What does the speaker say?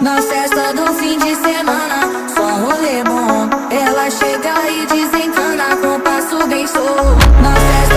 Na festa do fim de semana, só rolê bom. Ela chega e desencana com passo bem show. Na festa